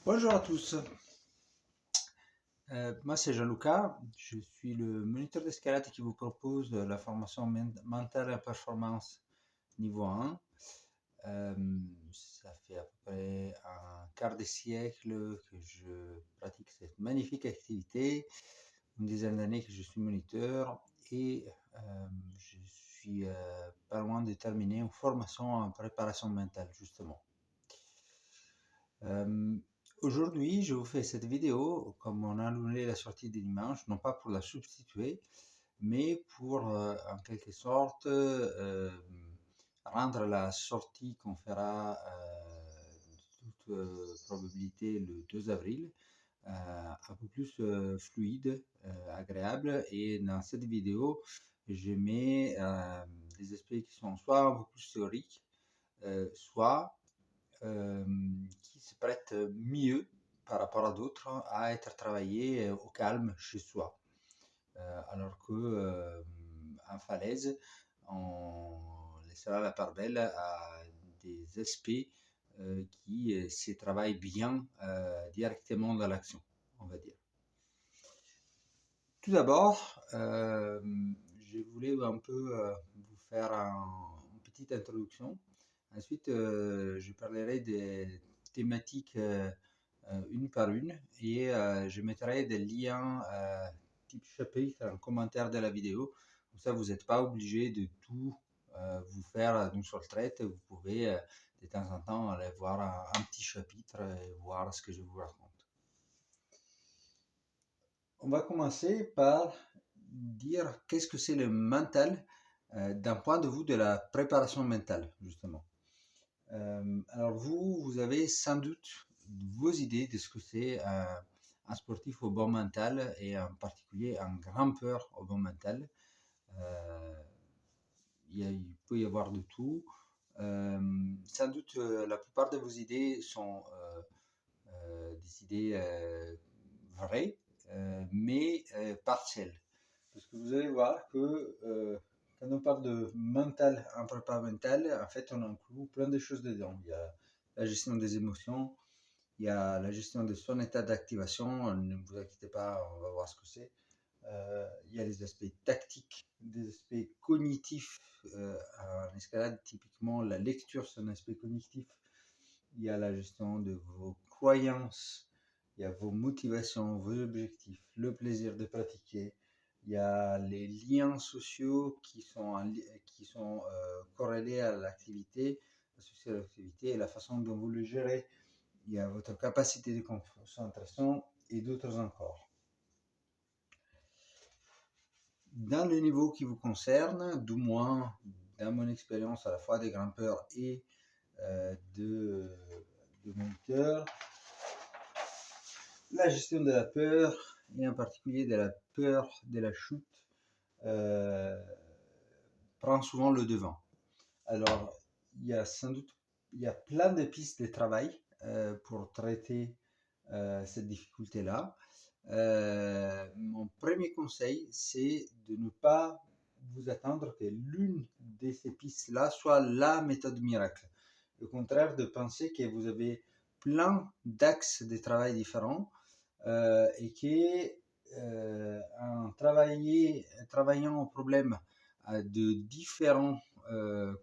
Bonjour à tous. Moi c'est Gianluca, je suis le moniteur d'escalade qui vous propose la formation mentale et performance niveau 1. Ça fait à peu près un quart de siècle que je pratique cette magnifique activité, une dizaine d'années que je suis moniteur et je suis pas loin de terminer une formation en préparation mentale justement. Euh, Aujourd'hui, je vous fais cette vidéo comme on a annulé la sortie des dimanches, non pas pour la substituer, mais pour en quelque sorte rendre la sortie qu'on fera de toute probabilité le 2 avril un peu plus fluide, agréable. Et dans cette vidéo, je mets des aspects qui sont soit un peu plus théoriques, soit qui se prête mieux par rapport à d'autres à être travaillé au calme chez soi. Alors que en falaise, on laissera la part belle à des aspects qui se travaillent bien directement dans l'action, on va dire. Tout d'abord, je voulais un peu vous faire une petite introduction. Ensuite, je parlerai des thématiques une par une et je mettrai des liens type chapitre en commentaire de la vidéo. Comme ça, vous n'êtes pas obligé de tout vous faire d'une seule traite. Vous pouvez de temps en temps aller voir un petit chapitre et voir ce que je vous raconte. On va commencer par dire qu'est-ce que c'est le mental d'un point de vue de la préparation mentale, justement. Alors vous avez sans doute vos idées de ce que c'est un sportif au bon mental et en particulier un grimpeur au bon mental. Il peut y avoir de tout. Sans doute la plupart de vos idées sont des idées vraies, mais partielles. Parce que vous allez voir que quand on parle de mental en prépa mental, en fait, on inclut plein de choses dedans. Il y a la gestion des émotions, il y a la gestion de son état d'activation. Ne vous inquiétez pas, on va voir ce que c'est. Il y a les aspects tactiques, des aspects cognitifs. En escalade, typiquement, la lecture, c'est un aspect cognitif. Il y a la gestion de vos croyances, il y a vos motivations, vos objectifs, le plaisir de pratiquer. Il y a les liens sociaux qui sont corrélés à l'activité, associés à l'activité et la façon dont vous le gérez. Il y a votre capacité de concentration et d'autres encore. Dans le niveau qui vous concerne, du moins dans mon expérience à la fois des grimpeurs et de moniteurs, la gestion de la peur, et en particulier de la peur de la chute, prend souvent le devant. Alors, il y a sans doute plein de pistes de travail pour traiter cette difficulté-là. Mon premier conseil, c'est de ne pas vous attendre que l'une de ces pistes-là soit la méthode miracle. Au contraire, de penser que vous avez plein d'axes de travail différents et qu'en travaillant au problème de différents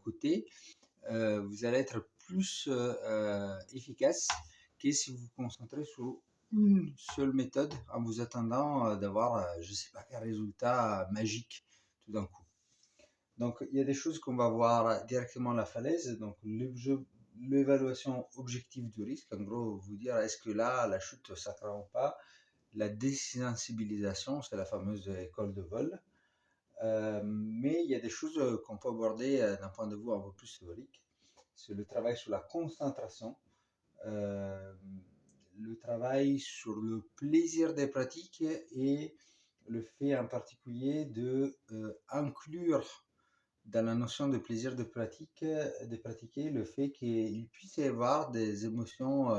côtés, vous allez être plus efficace que si vous vous concentrez sur une seule méthode en vous attendant d'avoir, je ne sais pas, quel résultat magique tout d'un coup. Donc, il y a des choses qu'on va voir directement à la falaise. Donc, l'évaluation objective du risque, en gros, vous dire est-ce que là, la chute, ça craint ou pas. La désensibilisation, c'est la fameuse école de vol. Mais il y a des choses qu'on peut aborder d'un point de vue un peu plus théorique. C'est le travail sur la concentration, le travail sur le plaisir des pratiques et le fait en particulier de inclure dans la notion de plaisir de pratiquer le fait qu'il puisse y avoir des émotions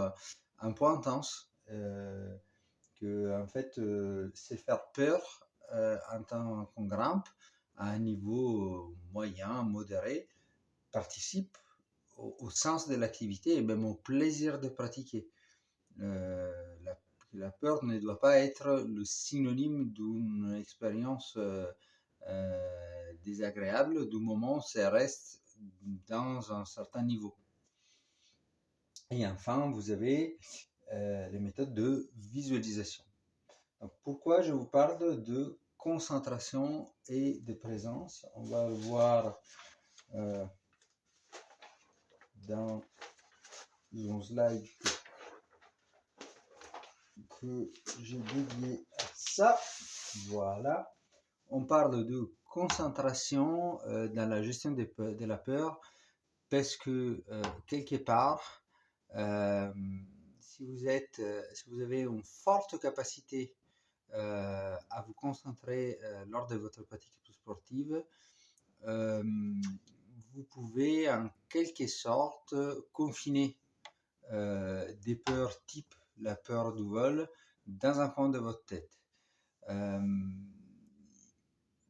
un peu intenses, que en fait c'est faire peur en tant qu'on grimpe à un niveau moyen, modéré, participe au sens de l'activité et même au plaisir de pratiquer. la peur ne doit pas être le synonyme d'une expérience désagréable, du moment où ça reste dans un certain niveau. Et enfin, vous avez les méthodes de visualisation. Donc, pourquoi je vous parle de concentration et de présence? On va le voir dans un slide que j'ai dédié à ça. Voilà. On parle de concentration dans la gestion de la peur parce que quelque part, si vous avez une forte capacité à vous concentrer lors de votre pratique sportive, vous pouvez en quelque sorte confiner des peurs type la peur du vol dans un coin de votre tête.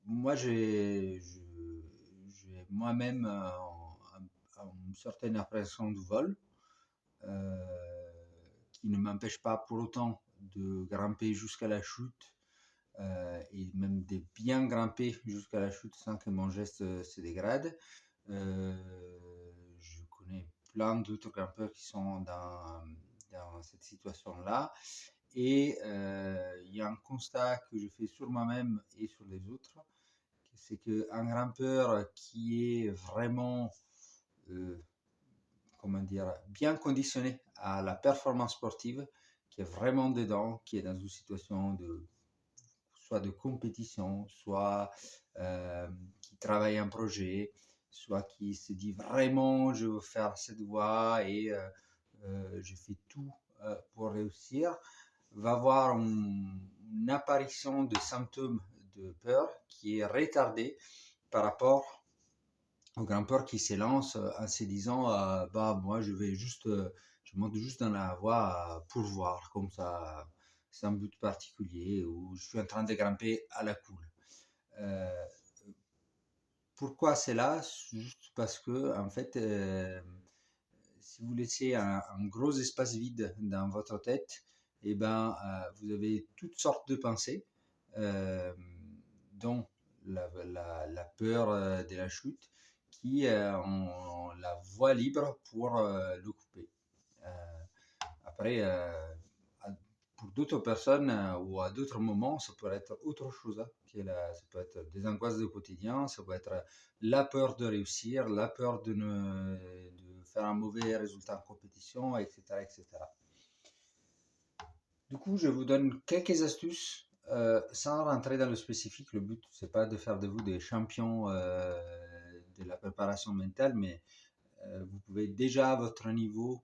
Moi, j'ai moi-même une certaine appréhension du vol qui ne m'empêche pas pour autant de grimper jusqu'à la chute et même de bien grimper jusqu'à la chute sans que mon geste se dégrade. Je connais plein d'autres grimpeurs qui sont dans cette situation-là. Et il y a un constat que je fais sur moi-même et sur les autres, c'est qu'un grimpeur qui est vraiment bien conditionné à la performance sportive, qui est vraiment dedans, qui est dans une situation soit de compétition, soit qui travaille un projet, soit qui se dit vraiment je veux faire cette voie et je fais tout pour réussir, va avoir une apparition de symptômes de peur qui est retardée par rapport au grimpeur qui s'élance en se disant moi je monte juste dans la voie pour voir comme ça sans but particulier ou je suis en train de grimper à la cool. Pourquoi c'est là? Juste parce que en fait si vous laissez un gros espace vide dans votre tête, et vous avez toutes sortes de pensées, dont la peur de la chute, qui ont la voie libre pour le couper. Après, pour d'autres personnes ou à d'autres moments, ça peut être autre chose. Ça peut être des angoisses du quotidien, ça peut être la peur de réussir, la peur de faire un mauvais résultat en compétition, etc., etc. Du coup, je vous donne quelques astuces sans rentrer dans le spécifique. Le but, c'est pas de faire de vous des champions de la préparation mentale, mais vous pouvez déjà à votre niveau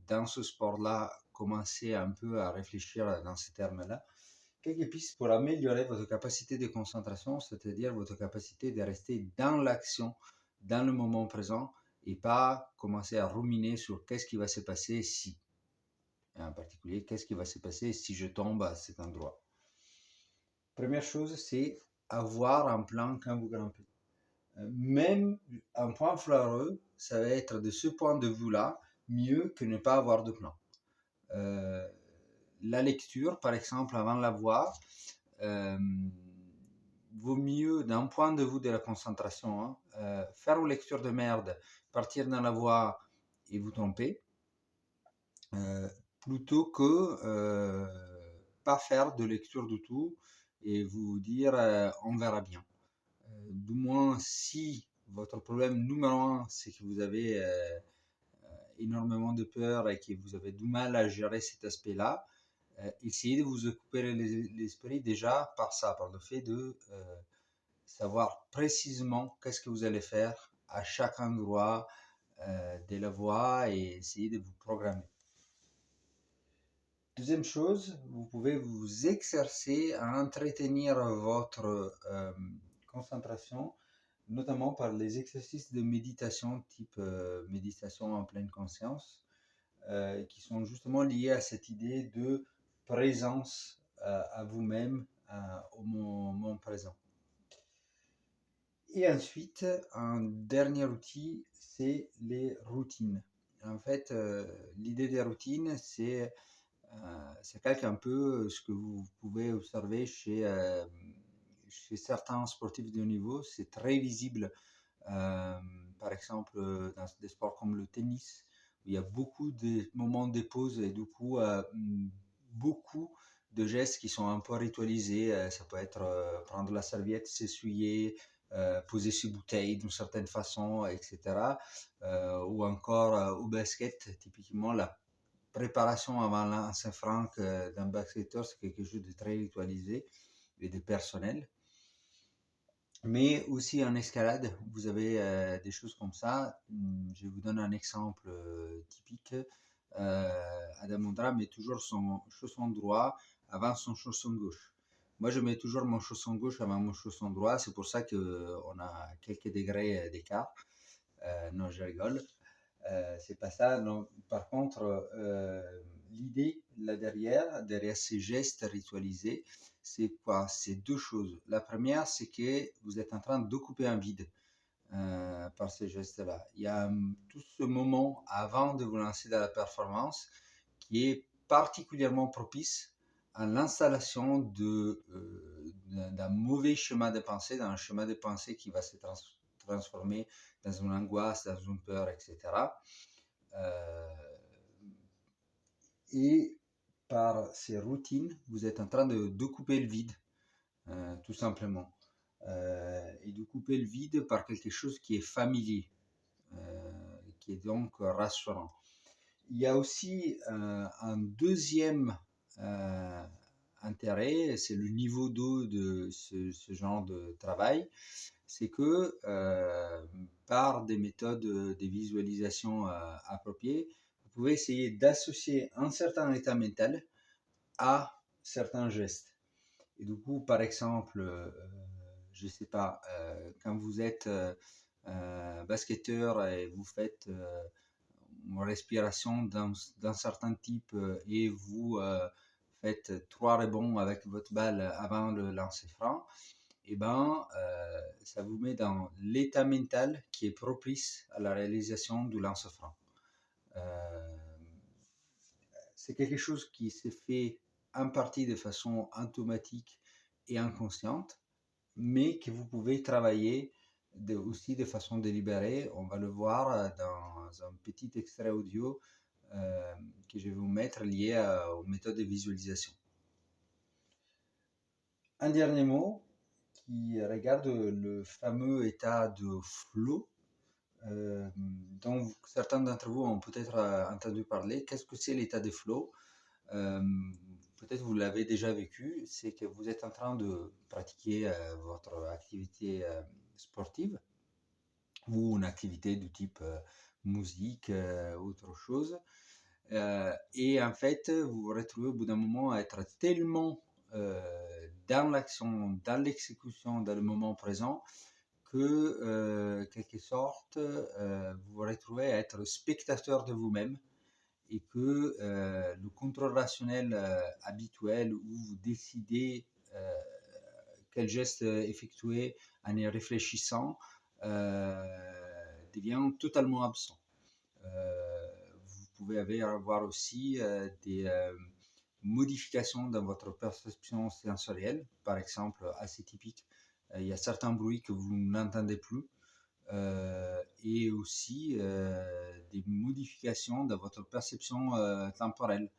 dans ce sport-là commencer un peu à réfléchir dans ces termes-là. Quelques pistes pour améliorer votre capacité de concentration, c'est-à-dire votre capacité de rester dans l'action, dans le moment présent, et pas commencer à ruminer sur qu'est-ce qui va se passer si. Et en particulier, qu'est-ce qui va se passer si je tombe à cet endroit. Première chose, c'est avoir un plan quand vous grimpez. Même un point foireux, ça va être de ce point de vue-là mieux que ne pas avoir de plan. La lecture, par exemple, avant la voie, vaut mieux d'un point de vue de la concentration, faire une lecture de merde, partir dans la voie et vous tromper, plutôt que pas faire de lecture du tout et vous dire on verra bien. Du moins, si votre problème numéro un, c'est que vous avez énormément de peur et que vous avez du mal à gérer cet aspect-là, essayez de vous occuper l'esprit déjà par ça, par le fait de savoir précisément qu'est-ce que vous allez faire à chaque endroit de la voie et essayer de vous programmer. Deuxième chose, vous pouvez vous exercer à entretenir votre concentration, notamment par les exercices de méditation type méditation en pleine conscience, qui sont justement liés à cette idée de présence à vous-même au moment présent. Et ensuite, un dernier outil, c'est les routines. En fait, l'idée des routines, c'est C'est quelque un peu ce que vous pouvez observer chez certains sportifs de haut niveau. C'est très visible, euh, par exemple, dans des sports comme le tennis, où il y a beaucoup de moments de pause et du coup, beaucoup de gestes qui sont un peu ritualisés. Ça peut être prendre la serviette, s'essuyer, poser ses bouteilles d'une certaine façon, etc. Ou encore au basket, typiquement la préparation avant lancer franc d'un basketteur, c'est quelque chose de très ritualisé et de personnel. Mais aussi en escalade, vous avez des choses comme ça. Je vous donne un exemple typique. Adam Ondra met toujours son chausson droit avant son chausson gauche. Moi, je mets toujours mon chausson gauche avant mon chausson droit. C'est pour ça qu'on a quelques degrés d'écart. Non, je rigole. C'est pas ça. Non. Par contre, l'idée là derrière ces gestes ritualisés, c'est quoi? C'est deux choses. La première, c'est que vous êtes en train d'occuper un vide par ces gestes-là. Il y a tout ce moment avant de vous lancer dans la performance qui est particulièrement propice à l'installation d'un mauvais schéma de pensée, d'un schéma de pensée qui va se transformer dans une angoisse, dans une peur, etc. Euh, et par ces routines, vous êtes en train de couper le vide, tout simplement. Et de couper le vide par quelque chose qui est familier, qui est donc rassurant. Il y a aussi un deuxième intérêt, c'est le niveau d'eau de ce genre de travail, c'est que par des méthodes de visualisation appropriées, vous pouvez essayer d'associer un certain état mental à certains gestes. Et du coup, par exemple, je ne sais pas, quand vous êtes basketteur et vous faites une respiration d'un certain type et vous faites 3 rebonds avec votre balle avant le lancer franc, et ben, ça vous met dans l'état mental qui est propice à la réalisation du lance franc. C'est quelque chose qui s'est fait en partie de façon automatique et inconsciente, mais que vous pouvez travailler aussi de façon délibérée. On va le voir dans un petit extrait audio que je vais vous mettre lié aux méthodes de visualisation. Un dernier mot qui regarde le fameux état de flow dont certains d'entre vous ont peut-être entendu parler. Qu'est-ce que c'est l'état de flow? Peut-être vous l'avez déjà vécu, c'est que vous êtes en train de pratiquer votre activité sportive ou une activité du type musique, autre chose. Et en fait, vous vous retrouvez au bout d'un moment à être tellement dans l'action, dans l'exécution, dans le moment présent, que, quelque sorte, vous vous retrouvez à être spectateur de vous-même et que le contrôle rationnel habituel où vous décidez quel geste effectuer en y réfléchissant devient totalement absent. Vous pouvez avoir aussi des modifications dans votre perception sensorielle, par exemple assez typique. Il y a certains bruits que vous n'entendez plus et aussi des modifications dans votre perception temporelle.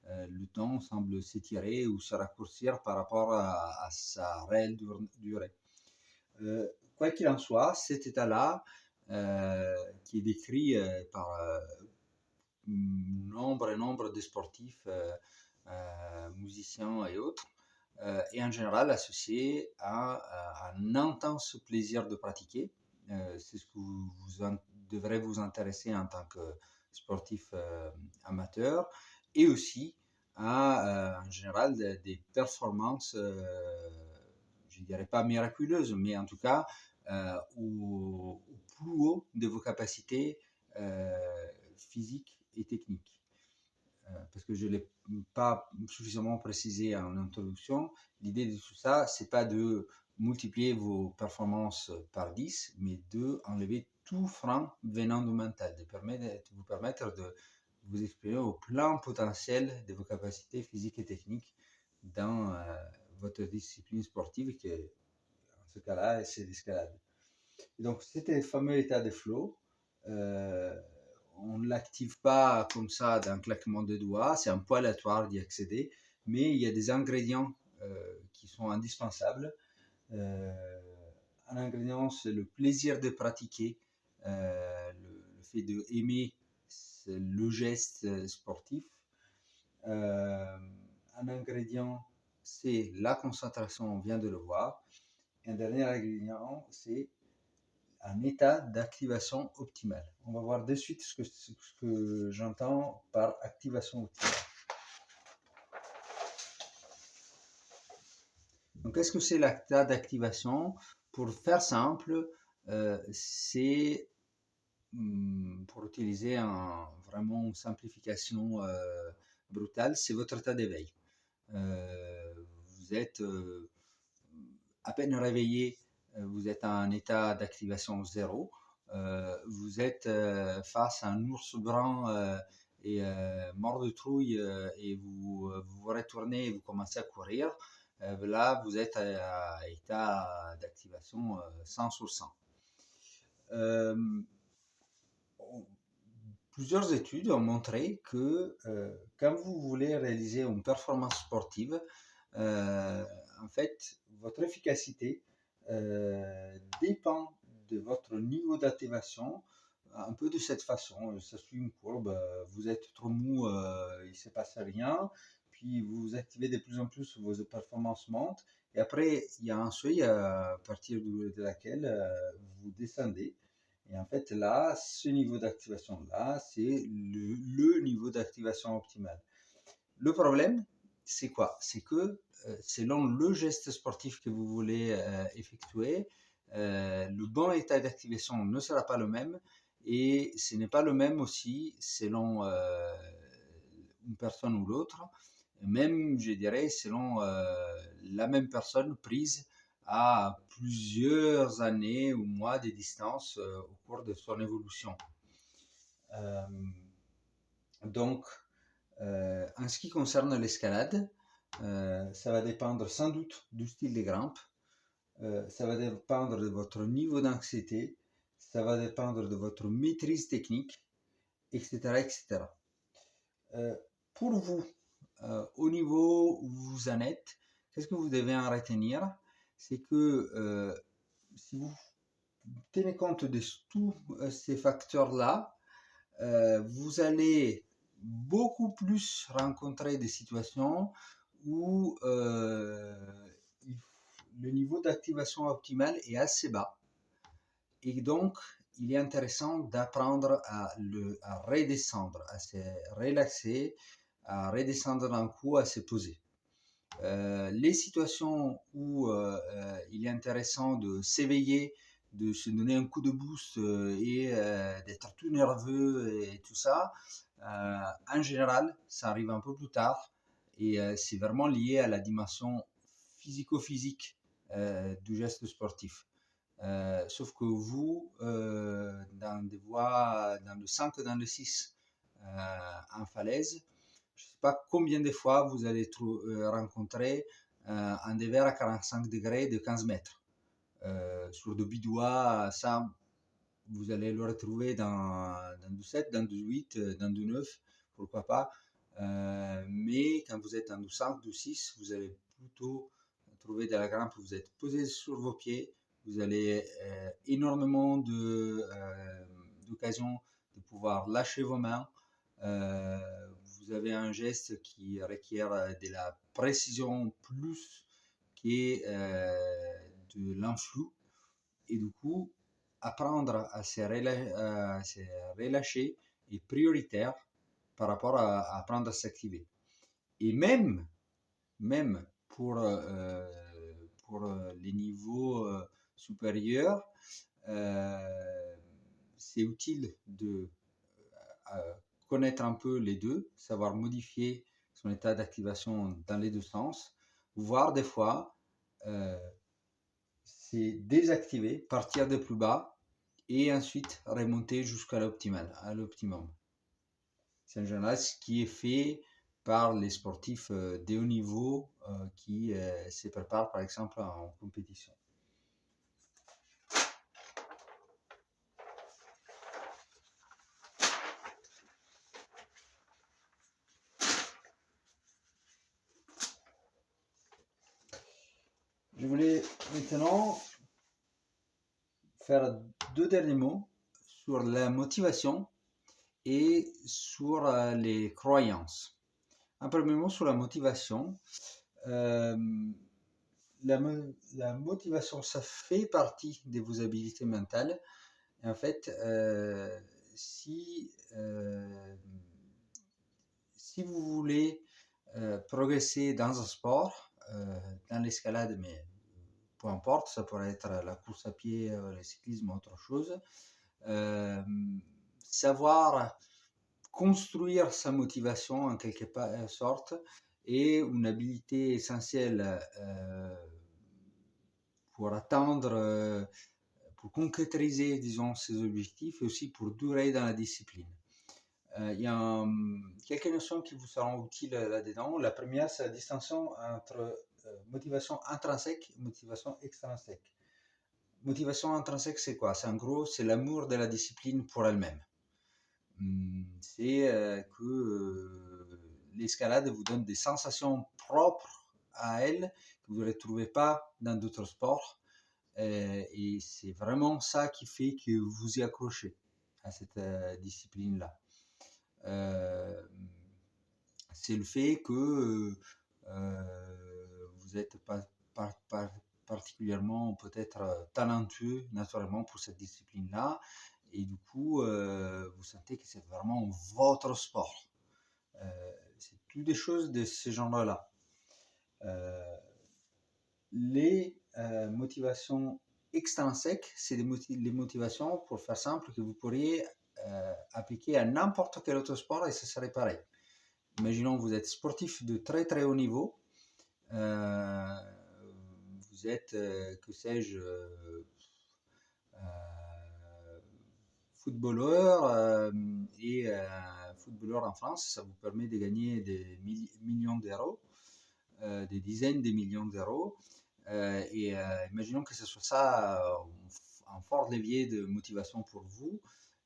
Le temps semble s'étirer ou se raccourcir par rapport à sa réelle durée. Quoi qu'il en soit, cet état-là, qui est décrit par nombre et nombre de sportifs, musiciens et autres, est en général associé à un intense plaisir de pratiquer. C'est ce que devrez vous intéresser en tant que sportif amateur et aussi à en général des performances, je ne dirais pas miraculeuses, mais en tout cas au plus haut de vos capacités physiques et techniques. Parce que je ne l'ai pas suffisamment précisé en introduction, l'idée de tout ça, c'est pas de multiplier vos performances par 10, mais de enlever tout frein venant du mental, de vous permettre de vous exprimer au plein potentiel de vos capacités physiques et techniques dans votre discipline sportive, qui est, en ce cas-là, c'est l'escalade. Donc, c'était le fameux état de flow. On ne l'active pas comme ça d'un claquement de doigts, c'est un peu aléatoire d'y accéder, mais il y a des ingrédients qui sont indispensables. Un ingrédient, c'est le plaisir de pratiquer, le fait d'aimer le geste sportif. Un ingrédient, c'est la concentration, on vient de le voir. Un dernier ingrédient, c'est un état d'activation optimale. On va voir de suite ce que j'entends par activation optimale. Donc, qu'est-ce que c'est l'état d'activation? Pour faire simple, c'est, pour utiliser vraiment une simplification brutale, c'est votre état d'éveil. Vous êtes à peine réveillé, vous êtes en état d'activation 0. Vous êtes face à un ours brun et mort de trouille et vous vous retournez et vous commencez à courir. Là, vous êtes à état d'activation 100 sur 100. Plusieurs études ont montré que quand vous voulez réaliser une performance sportive, en fait, votre efficacité dépend de votre niveau d'activation, un peu de cette façon. Ça suit une courbe. Vous êtes trop mou, il ne se passe rien. Puis vous activez de plus en plus, vos performances montent. Et après, il y a un seuil à partir de laquelle vous descendez. Et en fait, là, ce niveau d'activation-là, c'est le niveau d'activation optimal. Le problème, c'est quoi? C'est que selon le geste sportif que vous voulez effectuer, le bon état d'activation ne sera pas le même et ce n'est pas le même aussi selon une personne ou l'autre, même je dirais selon la même personne prise à plusieurs années ou mois de distance au cours de son évolution. Donc, en ce qui concerne l'escalade, ça va dépendre sans doute du style de grimpe, ça va dépendre de votre niveau d'anxiété, ça va dépendre de votre maîtrise technique, etc. etc. Pour vous, au niveau où vous en êtes, qu'est-ce que vous devez en retenir? C'est que si vous tenez compte de tous ces facteurs-là, vous allez beaucoup plus rencontrer des situations où le niveau d'activation optimale est assez bas. Et donc, il est intéressant d'apprendre à redescendre, à se relaxer, à redescendre d'un coup, à se poser. Les situations où il est intéressant de s'éveiller, de se donner un coup de boost et d'être tout nerveux et tout ça, en général, ça arrive un peu plus tard et c'est vraiment lié à la dimension physico-physique du geste sportif. Sauf que vous, dans des voies, dans le 5, dans le 6, en falaise, je ne sais pas combien de fois vous allez rencontrer un dévers à 45 degrés de 15 mètres. Sur de bidois, ça, vous allez le retrouver dans du 7, dans du 8, dans du 9, pourquoi pas. Mais quand vous êtes dans du 5, du 6, vous allez plutôt trouver de la grimpe, vous êtes posé sur vos pieds, vous avez énormément d'occasions de pouvoir lâcher vos mains. Vous avez un geste qui requiert de la précision plus qui est de l'influx. Et du coup, apprendre à se relâcher est prioritaire par rapport à apprendre à s'activer. Et même pour les niveaux supérieurs, c'est utile de connaître un peu les deux, savoir modifier son état d'activation dans les deux sens, voire des fois c'est désactiver, partir de plus bas et ensuite remonter jusqu'à l'optimal, à l'optimum. C'est en général ce qui est fait par les sportifs de haut niveau qui se préparent par exemple en compétition. Je voulais maintenant faire 2 derniers mots sur la motivation et sur les croyances. Un premier mot sur la motivation. La motivation, ça fait partie de vos habiletés mentales. Et en fait, si vous voulez progresser dans un sport, dans l'escalade, mais peu importe, ça pourrait être la course à pied, le cyclisme, autre chose, savoir construire sa motivation en quelque sorte est une habilité essentielle pour atteindre, pour concrétiser, disons, ses objectifs et aussi pour durer dans la discipline. Il y a quelques notions qui vous seront utiles là-dedans. La première, c'est la distinction entre motivation intrinsèque et motivation extrinsèque. Motivation intrinsèque, c'est quoi? C'est en gros, c'est l'amour de la discipline pour elle-même. C'est que l'escalade vous donne des sensations propres à elle que vous ne retrouvez pas dans d'autres sports. Et c'est vraiment ça qui fait que vous y accrochez à cette discipline-là. C'est le fait que vous êtes particulièrement peut-être talentueux naturellement pour cette discipline-là, et du coup vous sentez que c'est vraiment votre sport. C'est toutes des choses de ce genre-là. Les motivations extrinsèques, c'est les motivations, pour faire simple, que vous pourriez appliquer à n'importe quel autre sport et ce serait pareil. Imaginons que vous êtes sportif de très très haut niveau, vous êtes, que sais-je, footballeur, et footballeur en France, ça vous permet de gagner des millions d'euros, des dizaines de millions d'euros, et imaginons que ce soit ça un fort levier de motivation pour vous.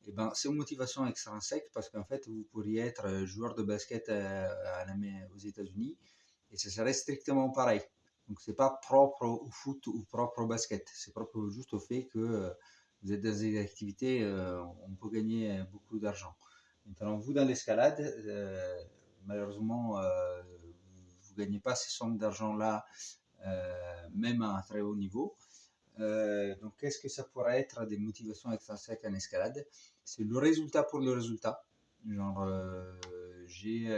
Et ben, c'est une motivation extrinsèque parce qu'en fait, vous pourriez être joueur de basket aux États-Unis et ce serait strictement pareil. Donc, c'est pas propre au foot ou propre au basket. C'est propre juste au fait que vous êtes dans des activités, on peut gagner beaucoup d'argent. Maintenant, vous, dans l'escalade, malheureusement, vous ne gagnez pas ces sommes d'argent-là, même à un très haut niveau. Donc, qu'est-ce que ça pourrait être des motivations extrinsèques en escalade? C'est le résultat pour le résultat. Genre, j'ai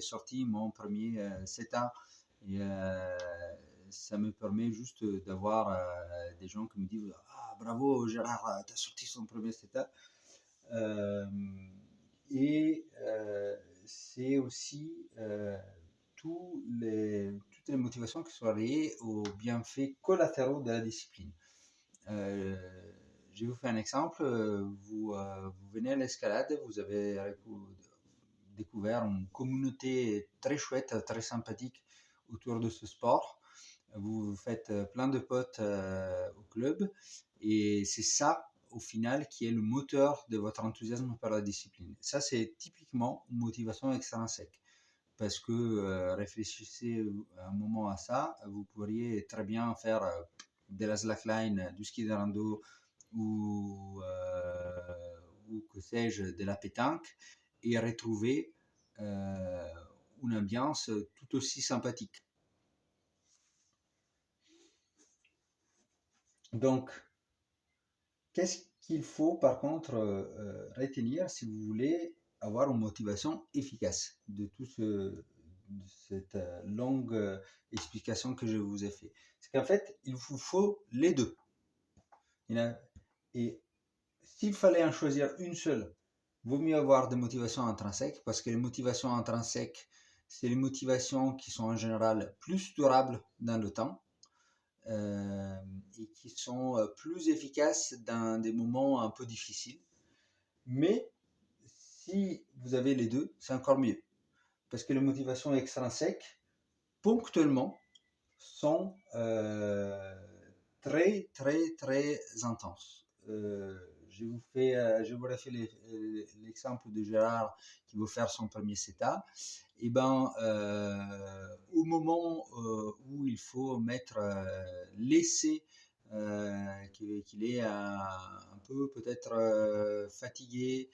sorti mon premier 7 ans et ça me permet juste d'avoir des gens qui me disent ah, bravo Gérard, tu as sorti son premier 7 ans. Et c'est aussi toutes les motivations qui sont liées aux bienfaits collatéraux de la discipline. Je vais vous faire un exemple. Vous venez à l'escalade, vous avez découvert une communauté très chouette, très sympathique autour de ce sport. Vous faites plein de potes au club et c'est ça, au final, qui est le moteur de votre enthousiasme par la discipline. Ça, c'est typiquement une motivation extrinsèque. Parce que réfléchissez un moment à ça, vous pourriez très bien faire de la slackline, du ski de rando ou que sais-je, de la pétanque et retrouver une ambiance tout aussi sympathique. Donc, qu'est-ce qu'il faut par contre retenir si vous voulez avoir une motivation efficace de cette longue explication que je vous ai fait? C'est qu'en fait, il vous faut les deux. Et s'il fallait en choisir une seule, vaut mieux avoir des motivations intrinsèques parce que les motivations intrinsèques, c'est les motivations qui sont en général plus durables dans le temps. Et qui sont plus efficaces dans des moments un peu difficiles. Mais Si vous avez les deux, c'est encore mieux. Parce que les motivations extrinsèques, ponctuellement, sont très, très, très intenses. Je vous refais l'exemple de Gérard qui veut faire son premier CETA. Et ben, au moment où il faut mettre l'essai, qu'il est un peu peut-être fatigué,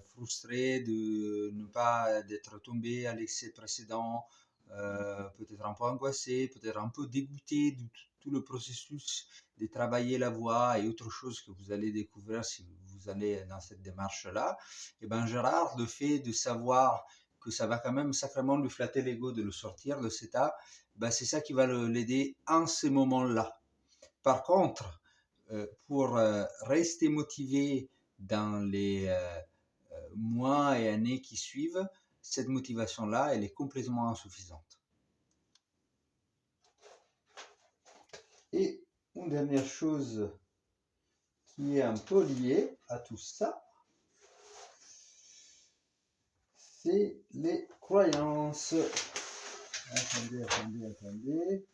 frustré de ne pas d'être tombé à l'excès précédent, peut-être un peu angoissé, peut-être un peu dégoûté de tout le processus de travailler la voix et autre chose que vous allez découvrir si vous allez dans cette démarche-là. Et ben Gérard, le fait de savoir que ça va quand même sacrément lui flatter l'ego de le sortir de cet état, ben c'est ça qui va l'aider en ces moments-là. Par contre, pour rester motivé dans les mois et années qui suivent, cette motivation-là, elle est complètement insuffisante. Et une dernière chose qui est un peu liée à tout ça, c'est les croyances. Attendez.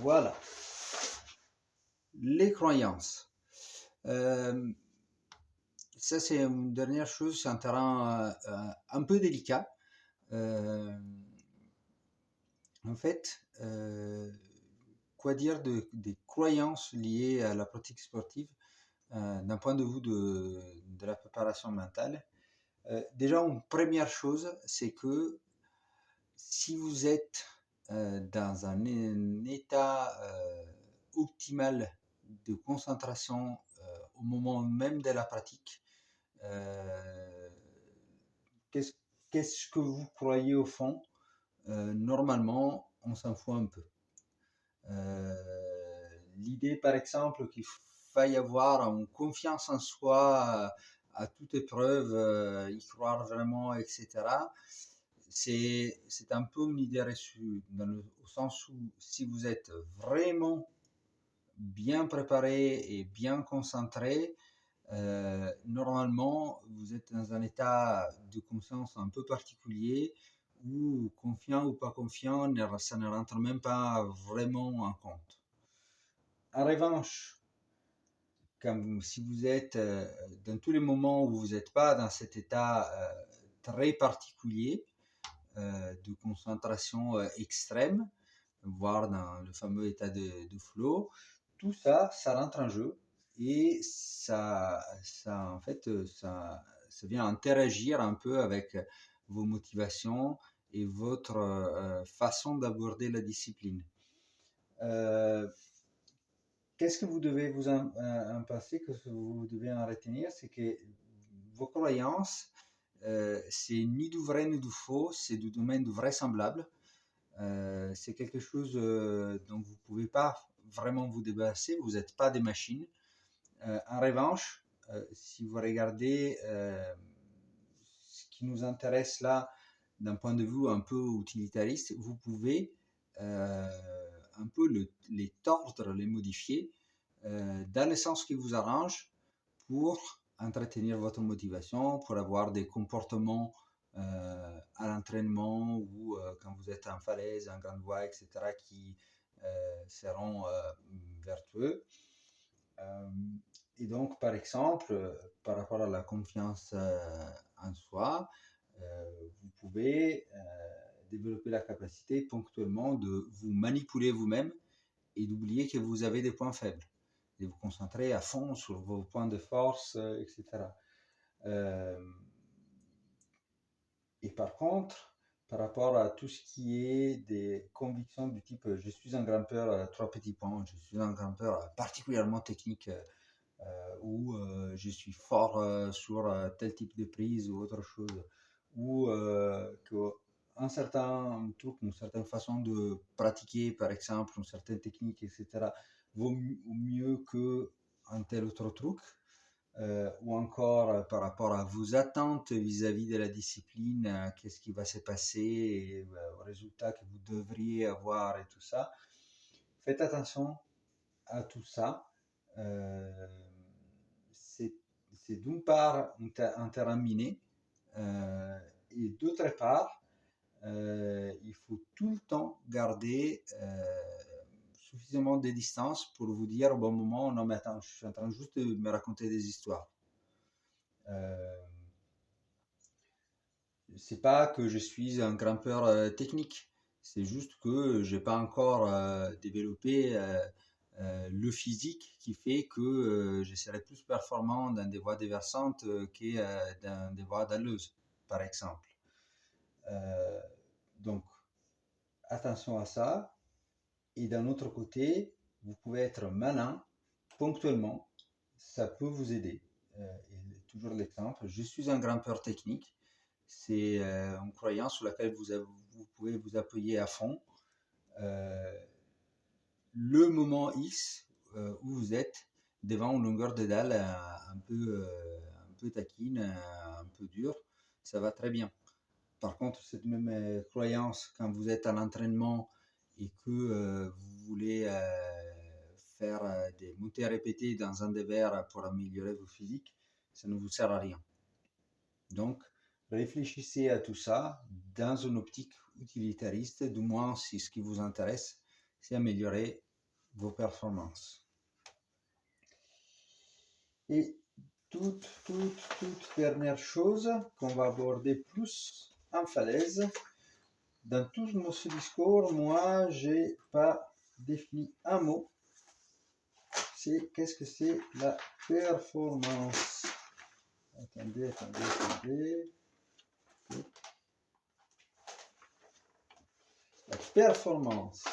Voilà. Les croyances. Ça, c'est une dernière chose, c'est un terrain un peu délicat. En fait, quoi dire des croyances liées à la pratique sportive d'un point de vue de la préparation mentale? Déjà, une première chose, c'est que si vous êtes dans un état optimal de concentration au moment même de la pratique, qu'est-ce que vous croyez au fond? Normalement, on s'en fout un peu. L'idée, par exemple, qu'il faille avoir une confiance en soi à toute épreuve, y croire vraiment, etc., c'est un peu une idée reçue, au sens où si vous êtes vraiment bien préparé et bien concentré, normalement, vous êtes dans un état de conscience un peu particulier où confiant ou pas confiant, ça ne rentre même pas vraiment en compte. En revanche, si vous êtes dans tous les moments où vous n'êtes pas dans cet état très particulier de concentration extrême, voire dans le fameux état de flow, tout ça, ça rentre en jeu et en fait, ça vient interagir un peu avec vos motivations et votre façon d'aborder la discipline. Qu'est-ce que vous devez vous en passer, que vous devez en retenir, c'est que vos croyances, c'est ni du vrai ni du faux, c'est du domaine du vraisemblable. C'est quelque chose dont vous ne pouvez pas vraiment vous débarrasser, vous n'êtes pas des machines. En revanche, si vous regardez ce qui nous intéresse là, d'un point de vue un peu utilitariste, vous pouvez un peu les tordre, les modifier dans le sens qui vous arrange pour entretenir votre motivation, pour avoir des comportements à l'entraînement ou quand vous êtes en falaise, en grande voie, etc., qui seront vertueux. Et donc, par exemple, par rapport à la confiance en soi, vous pouvez développer la capacité ponctuellement de vous manipuler vous-même et d'oublier que vous avez des points faibles, de vous concentrer à fond sur vos points de force, etc. Et par contre, par rapport à tout ce qui est des convictions du type je suis un grimpeur à 3 petits points, je suis un grimpeur particulièrement technique ou je suis fort sur tel type de prise ou autre chose, ou qu'un certain truc, une certaine façon de pratiquer, par exemple, une certaine technique, etc., vaut mieux qu'un tel autre truc. Ou encore par rapport à vos attentes vis-à-vis de la discipline, qu'est-ce qui va se passer, et, aux résultats que vous devriez avoir et tout ça. Faites attention à tout ça. c'est d'une part un terrain miné, et d'autre part, il faut tout le temps garder suffisamment de distance pour vous dire au bon moment, non mais attends, je suis en train juste de me raconter des histoires. C'est pas que je suis un grimpeur technique, c'est juste que j'ai pas encore développé le physique qui fait que je serai plus performant dans des voies déversantes que dans des voies dalleuses, par exemple. Donc, attention à ça. Et d'un autre côté, vous pouvez être malin ponctuellement, ça peut vous aider. Et toujours l'exemple, je suis un grimpeur technique, c'est une croyance sur laquelle vous pouvez vous appuyer à fond. Le moment X où vous êtes devant une longueur de dalle un peu taquine, un peu dure, ça va très bien. Par contre, cette même croyance, quand vous êtes à l'entraînement et que vous voulez faire des montées répétées dans un dévers pour améliorer vos physiques, ça ne vous sert à rien. Donc, réfléchissez à tout ça dans une optique utilitariste, du moins si ce qui vous intéresse, c'est améliorer vos performances. Et toute dernière chose qu'on va aborder plus en falaise. Dans tout ce discours, moi, j'ai pas défini un mot. C'est qu'est-ce que c'est la performance? Attendez. La performance.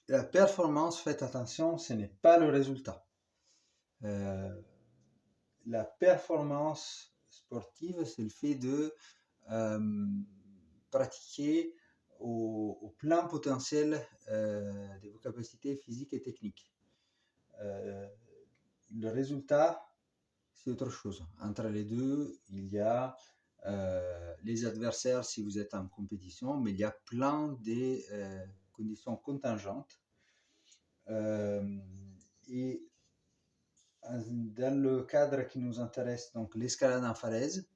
La performance, faites attention, ce n'est pas le résultat. La performance sportive, c'est le fait de pratiquer au plein potentiel de vos capacités physiques et techniques. Le résultat, c'est autre chose. Entre les deux, il y a les adversaires si vous êtes en compétition, mais il y a plein de conditions contingentes. Et dans le cadre qui nous intéresse, donc l'escalade en falaise,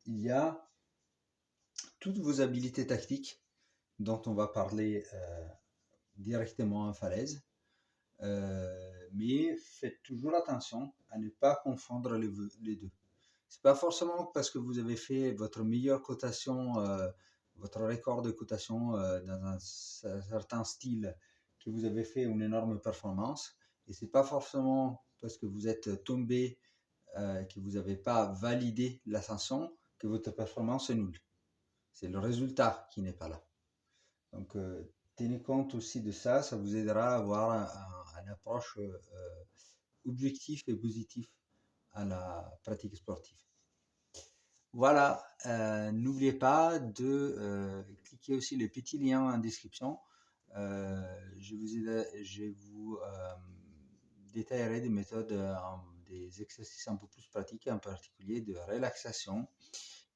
il y a toutes vos habiletés tactiques dont on va parler directement en falaise. Mais faites toujours attention à ne pas confondre les deux. C'est pas forcément parce que vous avez fait votre meilleure cotation, votre record de cotation dans un certain style que vous avez fait une énorme performance, et c'est pas forcément parce que vous êtes tombé, que vous n'avez pas validé l'ascension, que votre performance est nulle. C'est le résultat qui n'est pas là. Donc, tenez compte aussi de ça, ça vous aidera à avoir une approche objective et positive à la pratique sportive. Voilà, n'oubliez pas de cliquer aussi les petits liens en description. Je vous détaillerai des méthodes, des exercices un peu plus pratiques, en particulier de relaxation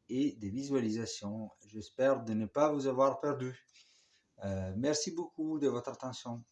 et de visualisation. J'espère de ne pas vous avoir perdu. Merci beaucoup de votre attention.